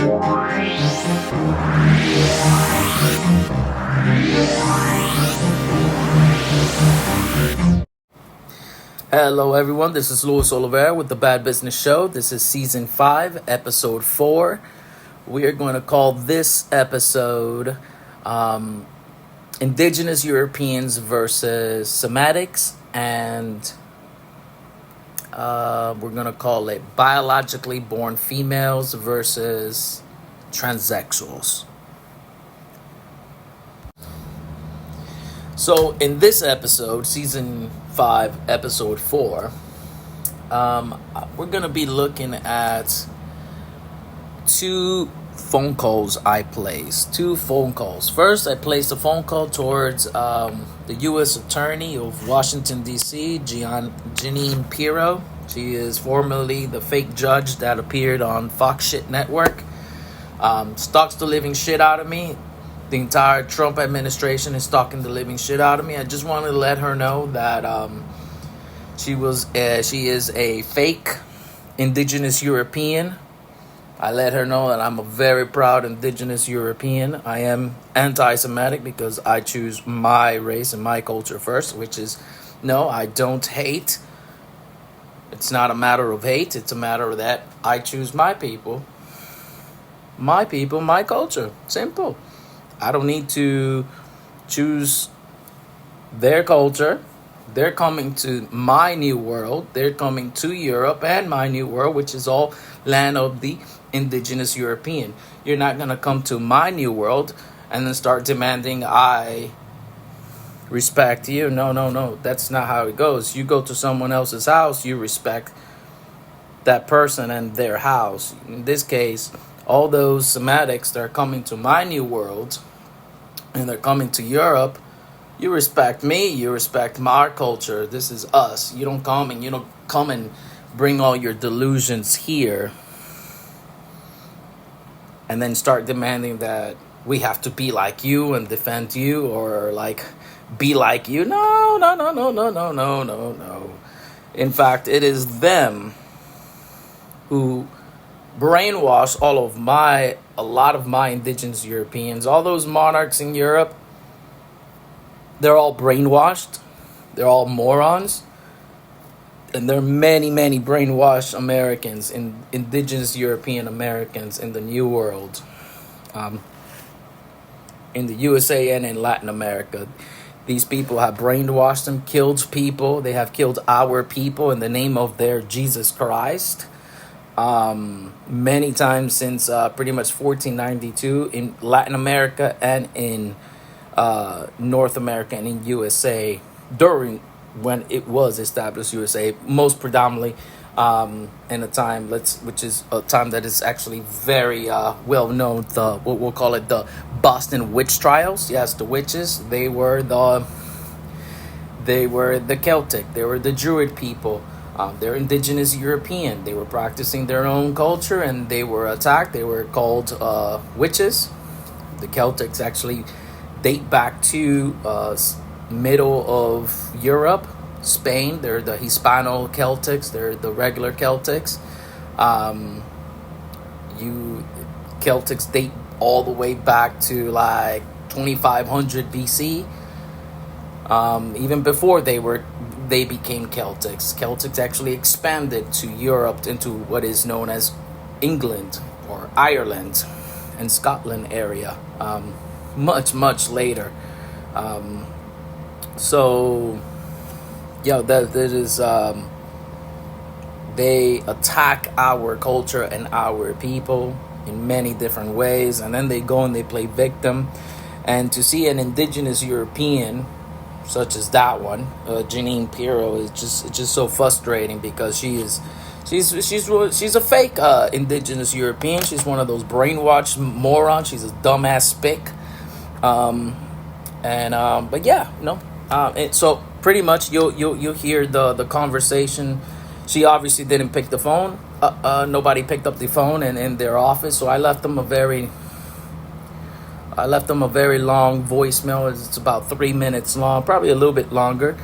Hello everyone, this is Luis Oliveira with the Bad Business Show. This is season 5, episode 4. We are going to call this episode Indigenous Europeans versus Semetics, and we're going to call it biologically born females versus Transexuals. So in this episode, season 5, episode 4, we're going to be looking at 2 phone calls I placed. 2 phone calls. First, I placed a phone call towards the U.S. Attorney of Washington, D.C., JEANINE PIRRO. She is formerly the fake judge that appeared on Fox Shit Network. Stalks the living shit out of me. The entire Trump administration is stalking the living shit out of me. I just wanted to let her know that she is a fake Indigenous European. I let her know that I'm a very proud Indigenous European. I am anti-Semitic because I choose my race and my culture first, which is, no, I don't hate. It's not a matter of hate. It's a matter that I choose my people, my culture. Simple. I don't need to choose their culture. They're coming to my new world. They're coming to Europe and my new world, which is all land of the Indigenous European. You're not going to come to my new world and then start demanding I respect you. No. That's not how it goes. You go to someone else's house, you respect that person and their house. In this case, all those Semetics that are coming to my new world and they're coming to Europe, you respect me, you respect my culture. This is us. You don't come and bring all your delusions here and then start demanding that we have to be like you and defend you or like be like you. No. In fact, it is them who brainwash a lot of my Indigenous Europeans. All those monarchs in Europe, they're all brainwashed. They're all morons. And there are many brainwashed Americans, Indigenous European Americans in the New World, in the USA and in Latin America. These people have brainwashed them, killed people. They have killed our people in the name of their Jesus Christ. Many times since pretty much 1492 in Latin America and in North America and in USA during when it was established USA, most predominantly in a time which is a time that is actually very well known, what we'll call it the Boston witch trials. Yes, the witches, they were the Celtic, they were the Druid people. They're Indigenous European. They were practicing their own culture and they were attacked. They were called witches. The Celtics actually date back to middle of Europe, Spain. They're the Hispano-Celtics. They're the regular Celtics. Celtics date all the way back to like 2500 BC. Even before they became Celtics. Celtics actually expanded to Europe into what is known as England or Ireland and Scotland area much later. That is they attack our culture and our people in many different ways, and then they go and they play victim. And to see an Indigenous European such as that one, JEANINE PIRRO, is just so frustrating because she's a fake Indigenous European. She's one of those brainwashed morons. She's a dumbass spick. So pretty much you'll hear the conversation. She obviously didn't pick the phone. Nobody picked up the phone in their office, so I left them a very long voicemail. It's about 3 minutes long, probably a little bit longer.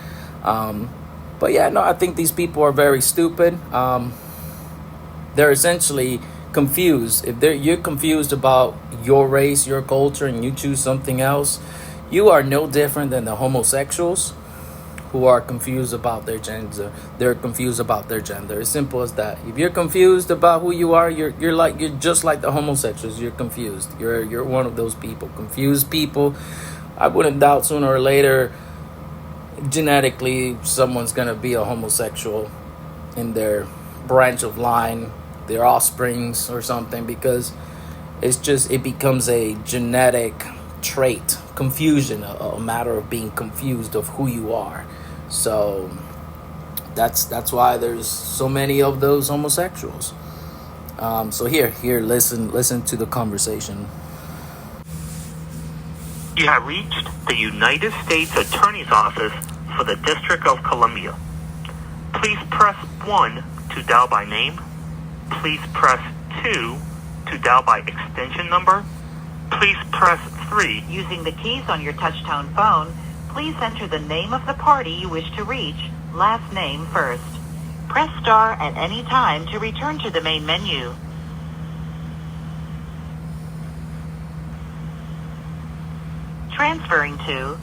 I think these people are very stupid. They're essentially confused, if you're confused about your race, your culture, and you choose something else, you are no different than the homosexuals who are confused about their gender. They're confused about their gender. As simple as that. If you're confused about who you are, you're just like the homosexuals. You're confused. You're one of those people. Confused people. I wouldn't doubt sooner or later, genetically, someone's gonna be a homosexual in their branch of line, their offsprings or something, because it becomes a genetic trait, confusion, a matter of being confused of who you are. So that's why there's so many of those homosexuals. So here, listen to the conversation. You have reached the United States Attorney's Office for the District of Columbia. Please press 1 to dial by name. Please press 2 to dial by extension number. Please press 3. Using the keys on your touchtone phone, please enter the name of the party you wish to reach, last name first. Press star at any time to return to the main menu. Transferring to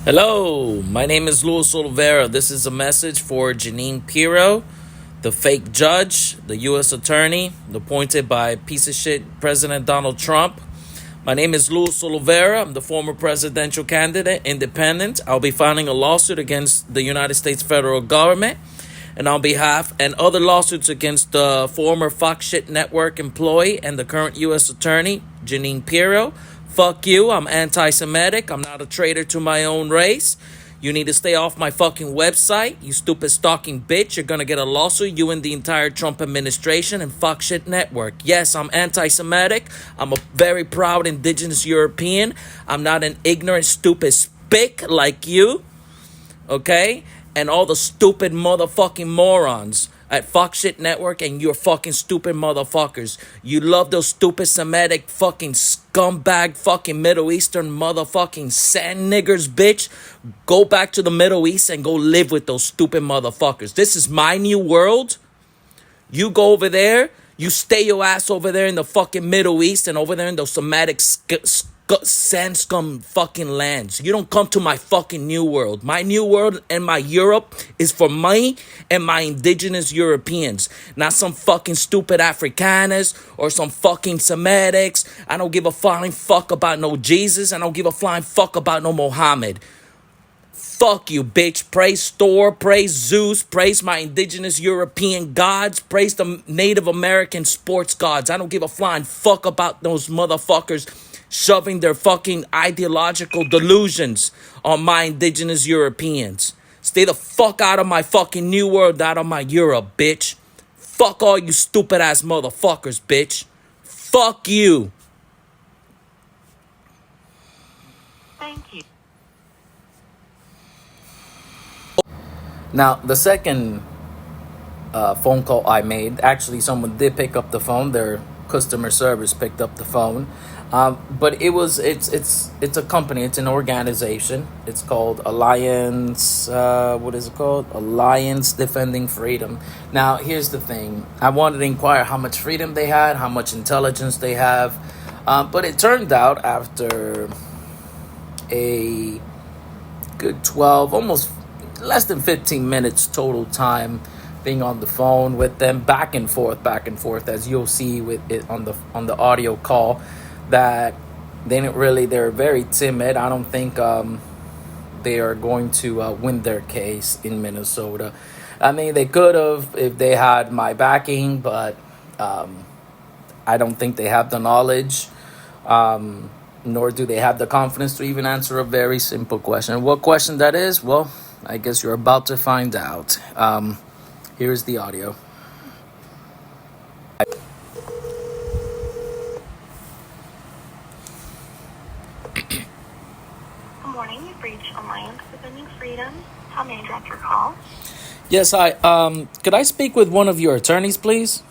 Hello, my name is Luis Oliveira. This is a message for JEANINE PIRRO, the fake judge, the U.S. attorney appointed by piece of shit President Donald Trump. My name is Luis Oliveira. I'm the former presidential candidate, independent. I'll be filing a lawsuit against the United States federal government and on behalf and other lawsuits against the former Fox Shit Network employee and the current U.S. attorney, JEANINE PIRRO. Fuck you, I'm anti-Semitic. I'm not a traitor to my own race. You need to stay off my fucking website, you stupid stalking bitch. You're gonna get a lawsuit, you and the entire Trump administration and Fox Shit Network. Yes, I'm anti-Semitic. I'm a very proud Indigenous European. I'm not an ignorant, stupid spick like you. Okay? And all the stupid motherfucking morons at Fox Shit Network and your fucking stupid motherfuckers. You love those stupid Semitic fucking scumbag fucking Middle Eastern motherfucking sand niggers, bitch. Go back to the Middle East and go live with those stupid motherfuckers. This is my new world. You go over there. You stay your ass over there in the fucking Middle East and over there in those Semitic sand scum fucking lands. You don't come to my fucking new world. My new world and my Europe is for me and my indigenous Europeans, not some fucking stupid Afrikaners or some fucking Semetics. I don't give a flying fuck about no Jesus. I don't give a flying fuck about no Mohammed. Fuck you, bitch. Praise Thor, praise Zeus, praise my indigenous European gods, praise the Native American sports gods. I don't give a flying fuck about those motherfuckers shoving their fucking ideological delusions on my indigenous Europeans. Stay the fuck out of my fucking new world, out of my Europe, bitch. Fuck all you stupid ass motherfuckers, bitch. Fuck you. Thank you. Now, the second phone call I made, actually someone did pick up the phone. Their customer service picked up the phone. But it's a company, it's an organization. It's called Alliance, what is it called? Alliance Defending Freedom. Now, here's the thing. I wanted to inquire how much freedom they had, how much intelligence they have. But it turned out after a good 12, almost less than 15 minutes total time being on the phone with them, back and forth, as you'll see with it on the audio call, that they're very timid. I don't think they are going to win their case in Minnesota. I mean, they could have if they had my backing, but I don't think they have the knowledge, nor do they have the confidence to even answer a very simple question. What question that is? Well, I guess you're about to find out. Here's the audio. morning. You've reached Alliance Defending Freedom. How may I direct your call? Yes, could I speak with one of your attorneys, please?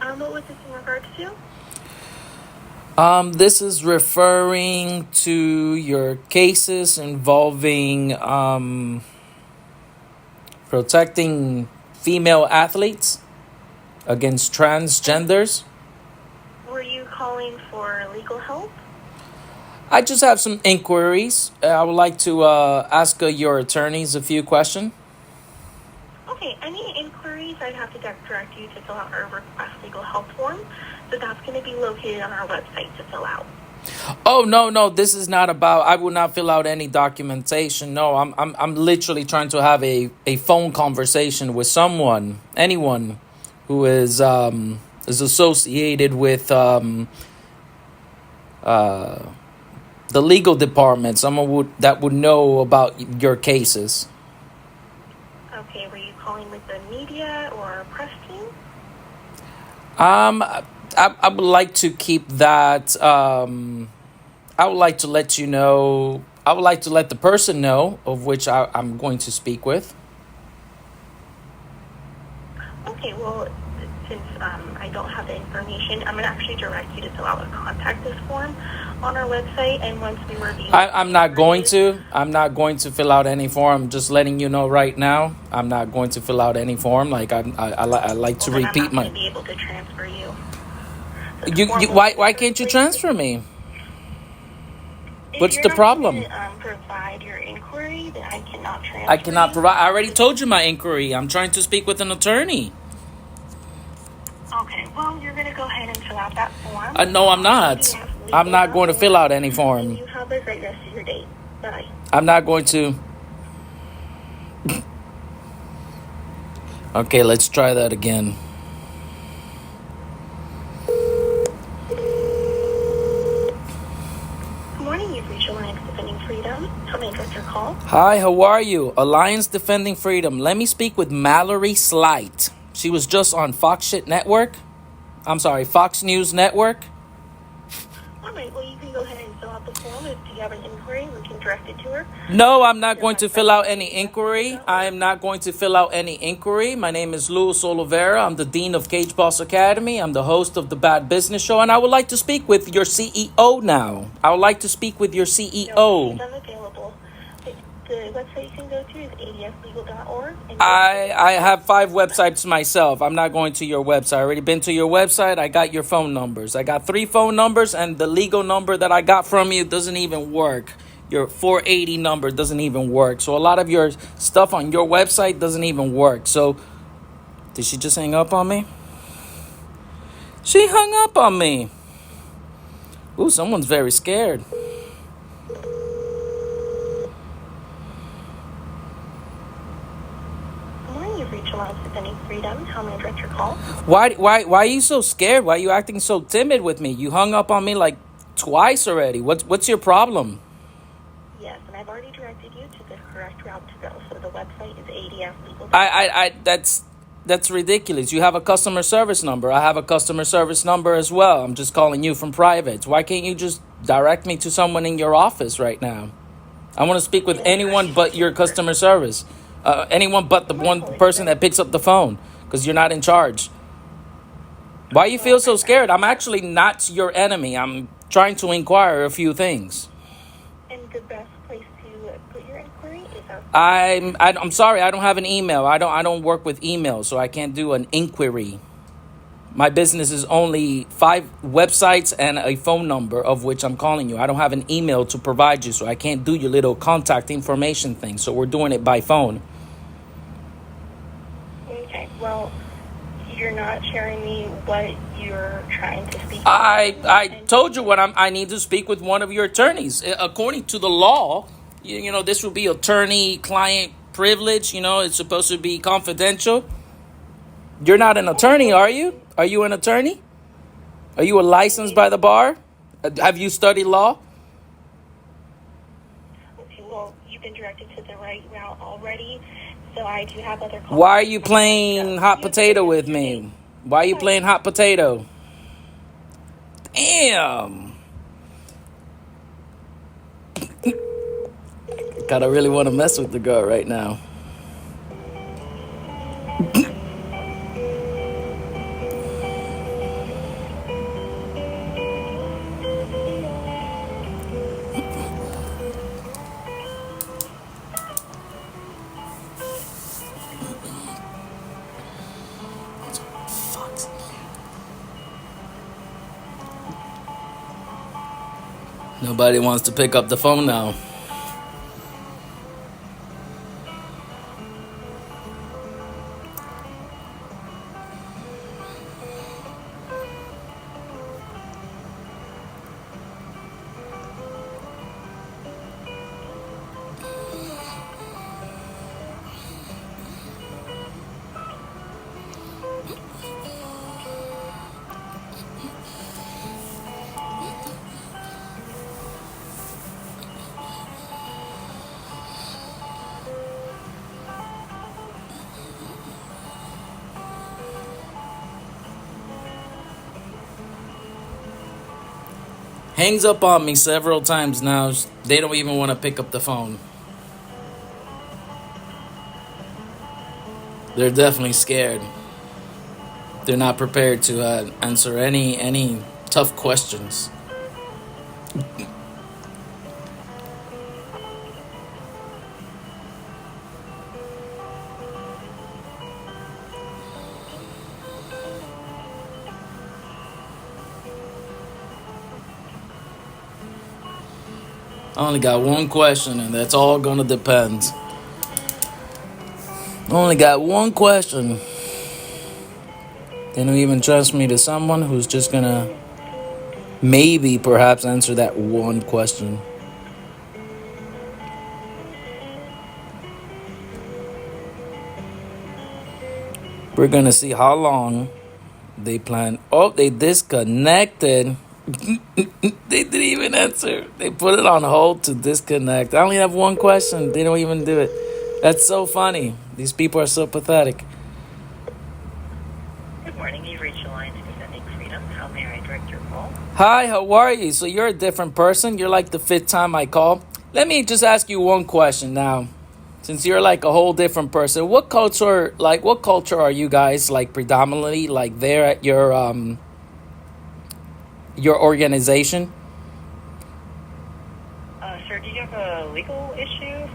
What was this in regards to? This is referring to your cases involving protecting female athletes against transgenders. Were you calling for legal help? I just have some inquiries. I would like to ask your attorneys a few questions. Okay, any inquiries, I'd have to direct you to fill out our request legal help form. So that's going to be located on our website to fill out. Oh, no, this is not about, I will not fill out any documentation. No, I'm literally trying to have a phone conversation with anyone who is associated with the legal department, someone that would know about your cases. Okay, were you calling with the media or press team? I would like to keep that. I would like to let you know. I would like to let the person know of which I'm going to speak with. Okay, well, since I don't have the information, I'm going to actually direct you to fill out a contact us form on our website, and once we review... I'm not going to fill out any form. I'm just letting you know right now. I'm not going to fill out any form. Like I like to repeat my... I'm not going to be able to transfer you. Why can't you transfer me? What's the problem? If you're not going to provide your inquiry, then I cannot transfer I cannot you. provide. I already told you my inquiry. I'm trying to speak with an attorney. Okay, well, you're going to go ahead and fill out that form. No, I'm not. I'm not going to fill out any form. You have a great rest of your day. Bye. I'm not going to. Okay, let's try that again. Good morning, you've reached Alliance Defending Freedom. How may I direct your call? Hi, how are you? Alliance Defending Freedom. Let me speak with Mallory Slight. She was just on Fox News Network. All right, well, you can go ahead and fill out the form. If you have an inquiry, we can direct it to her. No, I'm not going to fill out any inquiry. I am not going to fill out any inquiry. My name is Luis Oliveira. I'm the Dean of Cage Boss Academy. I'm the host of the Bad Business Show, and I would like to speak with your CEO now. I would like to speak with your CEO. No, she's unavailable. The website you can go to is adslegal.org. I have 5 websites myself. I'm not going to your website. I already been to your website. I got your phone numbers. I got 3 phone numbers, and the legal number that I got from you doesn't even work. Your 480 number doesn't even work. So a lot of your stuff on your website doesn't even work. So did she just hang up on me? She hung up on me. Ooh, someone's very scared. Alliance Defending Freedom. How may I direct your call? Why are you so scared? Why are you acting so timid with me? You hung up on me like twice already. What's your problem? Yes, and I've already directed you to the correct route to go. So the website is adslegal.org. That's ridiculous. You have a customer service number. I have a customer service number as well. I'm just calling you from private. Why can't you just direct me to someone in your office right now? I want to speak with anyone but your customer service. Anyone but the one person that picks up the phone, because you're not in charge. Why you feel so scared? I'm actually not your enemy. I'm trying to inquire a few things. And the best place to put your inquiry is our... I'm sorry, I don't have an email. I don't work with email, so I can't do an inquiry. My business is only 5 websites and a phone number, of which I'm calling you. I don't have an email to provide you, so I can't do your little contact information thing. So we're doing it by phone. Okay, well, you're not sharing me what you're trying to speak. I told you what I need to speak with one of your attorneys. According to the law, you know, this would be attorney-client privilege. You know, it's supposed to be confidential. You're not an attorney, are you? Are you an attorney? Are you licensed by the bar? Have you studied law? Okay, well, you've been directed to the right route already, so I do have other calls. Why are you playing hot potato with me? Why are you playing hot potato? Damn. Kind of really want to mess with the girl right now. Nobody wants to pick up the phone now. Hangs up on me several times now. They don't even want to pick up the phone. They're definitely scared. They're not prepared to answer any tough questions. I only got one question, and that's all gonna depend. Only got one question. They don't even trust me to someone who's just gonna maybe perhaps answer that one question. We're gonna see how long they plan. Oh, they disconnected. They didn't even answer. They put it on hold to disconnect. I only have one question. They don't even do it. That's so funny. These people are so pathetic. Good morning. You've reached the line extending freedom. How may I direct your call? Hi, how are you? So you're a different person. You're like the fifth time I call. Let me just ask you one question now. Since you're like a whole different person, what culture are you guys like predominantly like there at your organization? Sir, do you have a legal issue?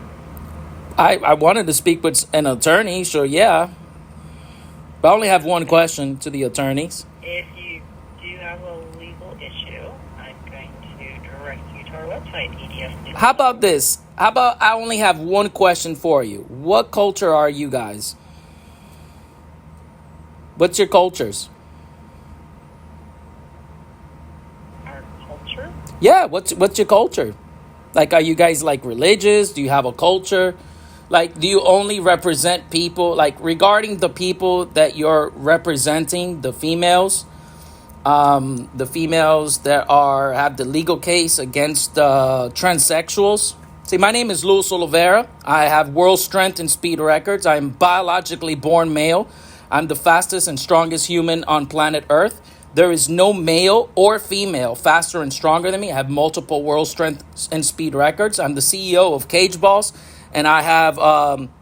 I wanted to speak with an attorney, so yeah. But I only have one question to the attorneys. If you do have a legal issue, I'm going to direct you to our website, EDS. How about this? How about I only have one question for you? What culture are you guys? What's your cultures? Our culture? Yeah, what's your culture? Like, are you guys like religious? Do you have a culture? Like, do you only represent people, like regarding the people that you're representing, the females that have the legal case against transsexuals? See, my name is Luis Olivera. I have world strength and speed records. I'm biologically born male. I'm the fastest and strongest human on planet Earth. There is no male or female faster and stronger than me. I have multiple world strength and speed records. I'm the CEO of Cage Boss, and I have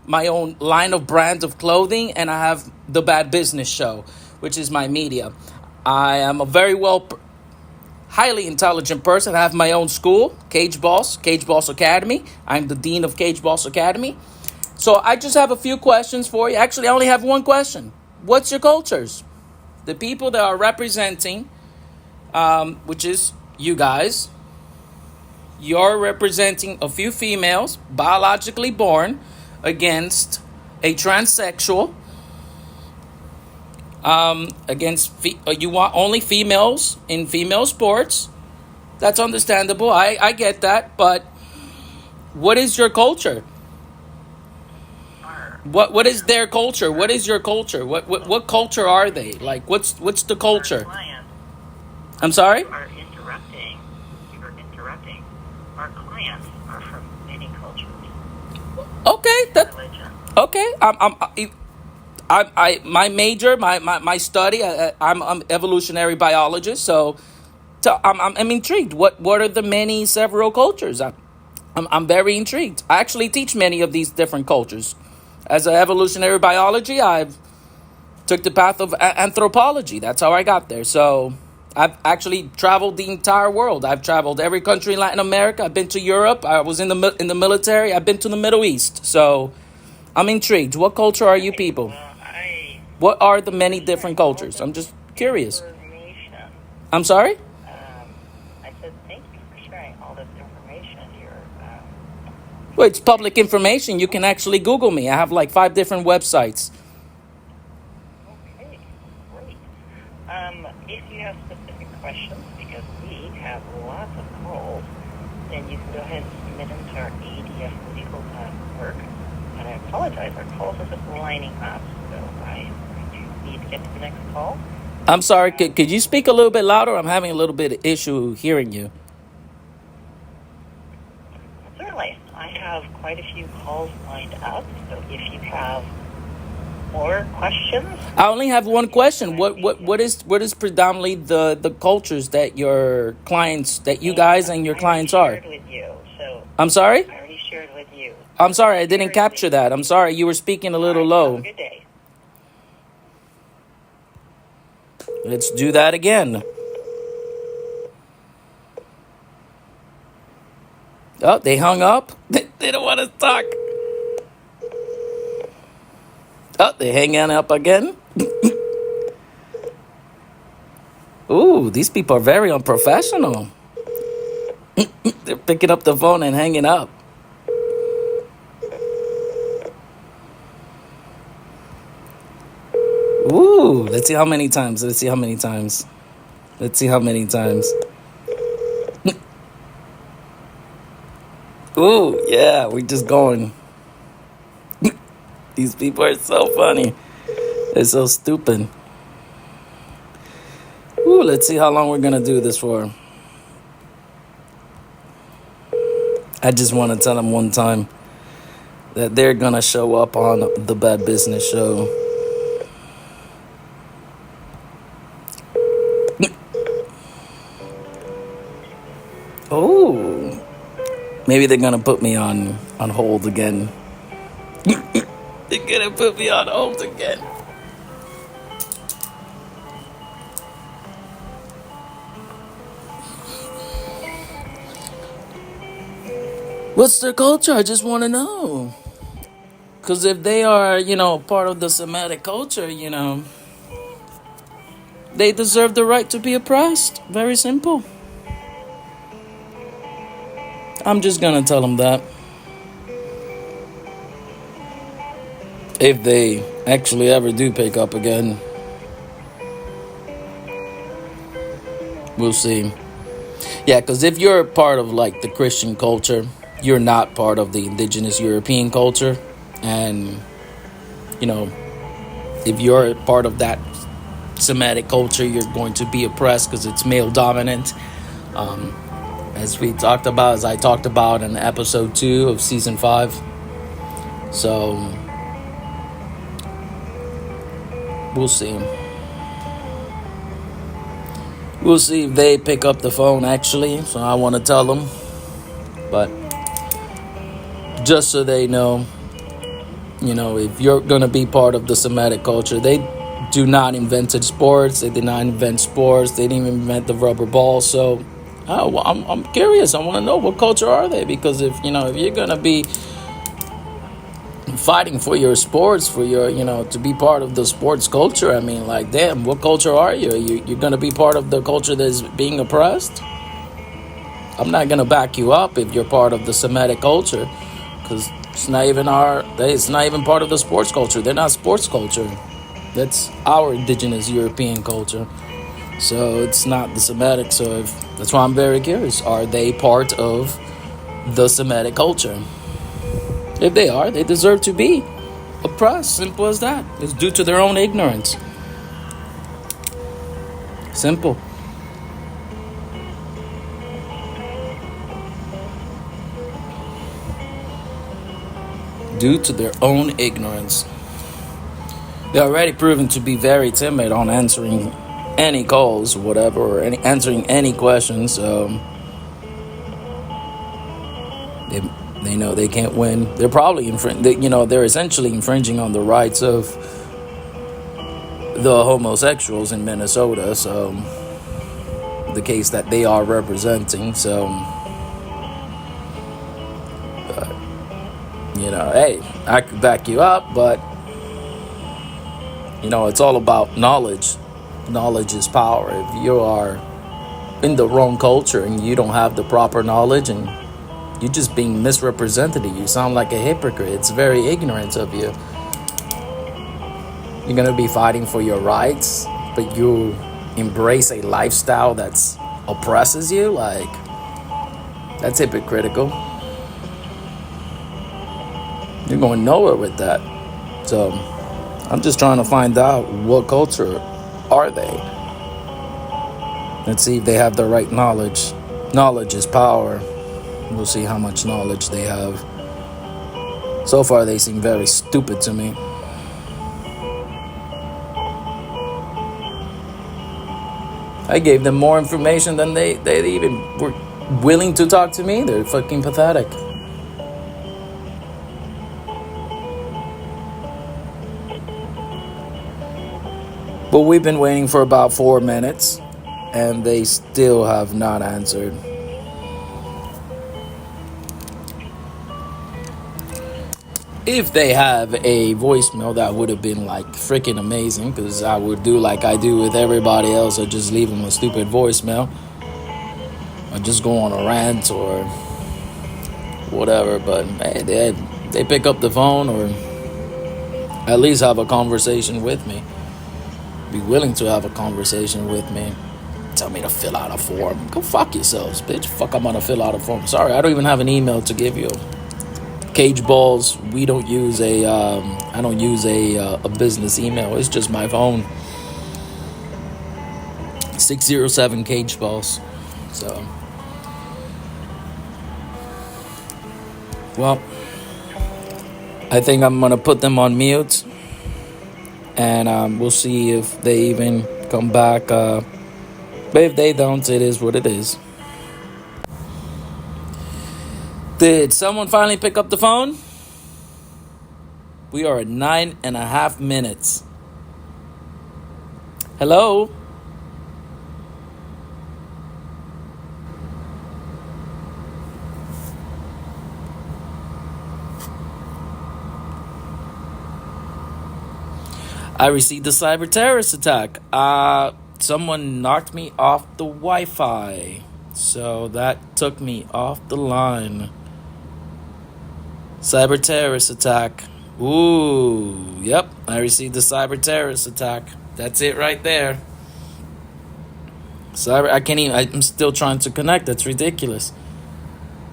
my own line of brands of clothing, and I have the Bad Business Show, which is my media. I am a highly intelligent person. I have my own school, Cage Boss Academy. I'm the dean of Cage Boss Academy. So I just have a few questions for you. Actually, I only have one question. What's your cultures? The people that are representing, which is you guys, you're representing a few females, biologically born, against a transsexual. You want only females in female sports. That's understandable. I get that. But what is your culture? What is their culture? What is your culture? What culture are they? Like, what's the culture? I'm sorry? You are interrupting. Our clients are from many cultures. Okay. My major, my study. I'm evolutionary biologist. So I'm intrigued. What are the several cultures? I'm very intrigued. I actually teach many of these different cultures. As an evolutionary biology, I've took the path of anthropology. That's how I got there. So I've actually traveled the entire world. I've traveled every country in Latin America. I've been to Europe. I was in the military. I've been to the Middle East. So I'm intrigued. What culture are you people? What are the many different cultures? I'm just curious. I'm sorry? I said thank you for sharing all this information. Well, it's public information. You can actually Google me. I have like 5 different websites. Okay, great. If you have specific questions, because we have lots of calls, then you can go ahead and submit them to our ADF legal work. And I apologize, our calls are just lining up, so I need to get to the next call. I'm sorry, could you speak a little bit louder? I'm having a little bit of issue hearing you. Certainly. I have quite a few calls lined up, so if you have more questions. I only have one question. What is predominantly the cultures that your clients, that you guys and your clients are? I already shared with you, so. I'm sorry? I already shared with you. I'm sorry, I didn't capture that. I'm sorry, you were speaking a little low. Have a good day. Let's do that again. Oh, they hung up. They don't want to talk. Oh, they hanging up again. Ooh, these people are very unprofessional. They're picking up the phone and hanging up. Ooh, let's see how many times. Let's see how many times. Let's see how many times. Ooh, yeah, we're just going. These people are so funny. They're so stupid. Ooh, let's see how long we're going to do this for. I just want to tell them one time that they're going to show up on the Bad Business Show. Oh, maybe they're going to put me on hold again. They're going to put me on hold again. What's their culture? I just want to know. Because if they are, part of the Semitic culture, they deserve the right to be oppressed. Very simple. I'm just going to tell them that. If they actually ever do pick up again. We'll see. Yeah, because if you're part of like the Christian culture, you're not part of the indigenous European culture. And, if you're part of that Semitic culture, you're going to be oppressed because it's male dominant. As I talked about in episode 2 of season 5. So, we'll see. We'll see if they pick up the phone, actually. So I want to tell them. But just so they know, if you're going to be part of the Semitic culture, they do not invent sports. They did not invent sports. They didn't even invent the rubber ball. So I'm curious. I want to know, what culture are they? Because if you're going to be fighting for your sports, for your, to be part of the sports culture, I mean, like, damn, what culture are you? You're going to be part of the culture that's being oppressed? I'm not going to back you up if you're part of the Semitic culture, because it's not even part of the sports culture. They're not sports culture. That's our indigenous European culture. So it's not the Semitic. So that's why I'm very curious. Are they part of the Semitic culture? If they are, they deserve to be oppressed. Simple as that. It's due to their own ignorance. Simple. Due to their own ignorance. They're already proven to be very timid on answering any calls, whatever, or answering any questions. They know they can't win. They're probably they're essentially infringing on the rights of the homosexuals in Minnesota. So the case that they are representing. So hey, I could back you up, but it's all about knowledge. Knowledge is power. If you are in the wrong culture and you don't have the proper knowledge and you're just being misrepresented, you sound like a hypocrite. It's very ignorant of you. You're gonna be fighting for your rights, but you embrace a lifestyle that's oppresses you. Like, that's hypocritical. You're going nowhere with that. So I'm just trying to find out what culture are they. Let's see if they have the right knowledge. Knowledge is power. We'll see how much knowledge they have. So far, they seem very stupid to me. I gave them more information than they even were willing to talk to me. They're fucking pathetic. But we've been waiting for about 4 minutes, and they still have not answered. If they have a voicemail, that would have been like freaking amazing, because I would do like I do with everybody else. I just leave them a stupid voicemail, or just go on a rant or whatever. But hey, they pick up the phone, or at least have a conversation with me. Be willing to have a conversation with me. Tell me to fill out a form. Go fuck yourselves, bitch. Fuck, I'm gonna fill out a form. Sorry, I don't even have an email to give you. Cage balls. We don't use I don't use a business email. It's just my phone. 607 cage balls. So, well, I think I'm gonna put them on mute, and we'll see if they even come back. But if they don't, it is what it is. Did someone finally pick up the phone? We are at 9.5 minutes. Hello? I received a cyber terrorist attack. Someone knocked me off the Wi-Fi. So that took me off the line. Cyber terrorist attack. Ooh, yep. I received a cyber terrorist attack. That's it right there. I'm still trying to connect. That's ridiculous.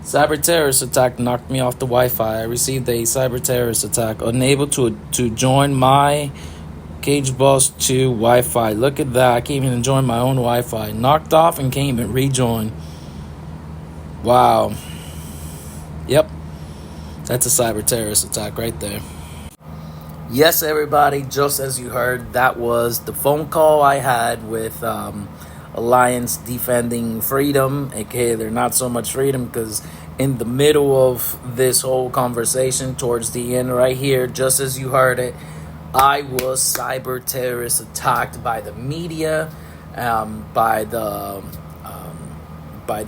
Cyber terrorist attack knocked me off the Wi-Fi. I received a cyber terrorist attack. Unable to join my Cage Boss 2 Wi-Fi. Look at that. I can't even join my own Wi-Fi. Knocked off and can't even rejoin. Wow. Yep. That's a cyber terrorist attack right there. Yes, everybody, just as you heard, that was the phone call I had with Alliance Defending Freedom, aka they're not so much freedom, because in the middle of this whole conversation, towards the end right here, just as you heard it, I was cyber terrorist attacked by the media, by the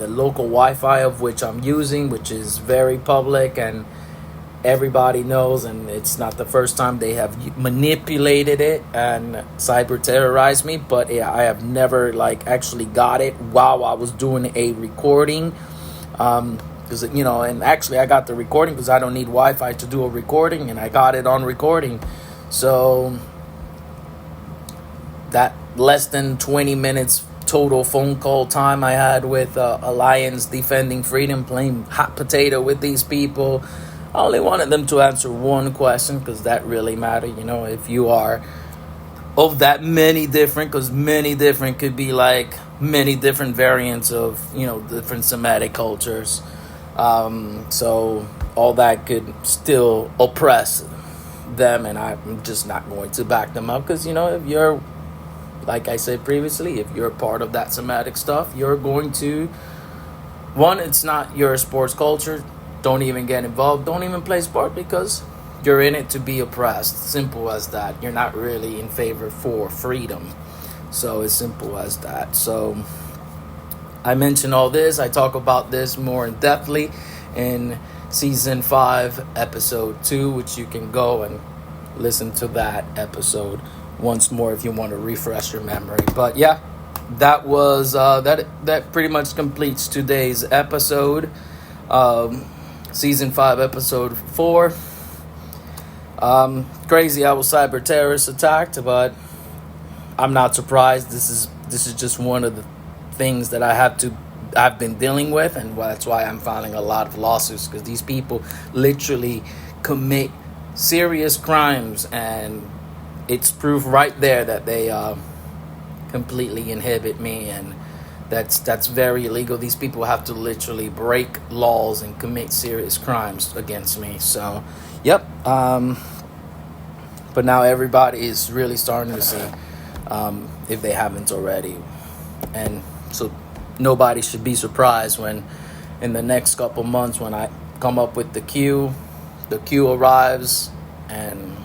local Wi-Fi of which I'm using, which is very public and everybody knows, and it's not the first time they have manipulated it and cyber terrorized me. But yeah, I have never actually got it while I was doing a recording, because and actually I got the recording because I don't need Wi-Fi to do a recording, and I got it on recording. So that less than 20 minutes total phone call time I had with Alliance Defending Freedom, playing hot potato with these people. I only wanted them to answer one question, because that really mattered. If you are of that many different, because many different could be like many different variants of, different Semitic cultures. So all that could still oppress them, and I'm just not going to back them up, because, if you're, like I said previously, if you're a part of that Semitic stuff, you're going to, one, it's not your sports culture. don't even get involved, don't even play sport, because you're in it to be oppressed. Simple as that. You're not really in favor for freedom. So it's simple as that. So I mention all this. I talk about this more in depthly in season 5, episode 2, which you can go and listen to that episode once more if you want to refresh your memory. But yeah, that was that pretty much completes today's episode. Season 5, episode 4. Crazy, I was cyber terrorist attacked, but I'm not surprised. This is just one of the things that I've been dealing with, and that's why I'm filing a lot of lawsuits, because these people literally commit serious crimes, and it's proof right there that they completely inhibit me, and that's very illegal. These people have to literally break laws and commit serious crimes against me. So, yep. But now everybody is really starting to see, if they haven't already, and so nobody should be surprised when in the next couple months when I come up with the queue arrives and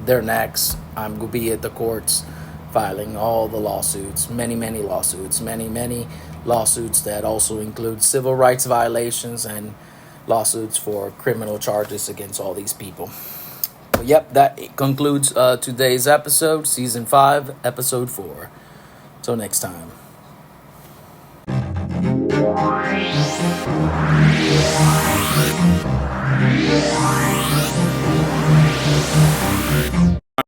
they're next. I'm going to be at the courts filing all the lawsuits, many lawsuits that also include civil rights violations and lawsuits for criminal charges against all these people. But yep, that concludes today's episode, season 5, episode 4. Till next time.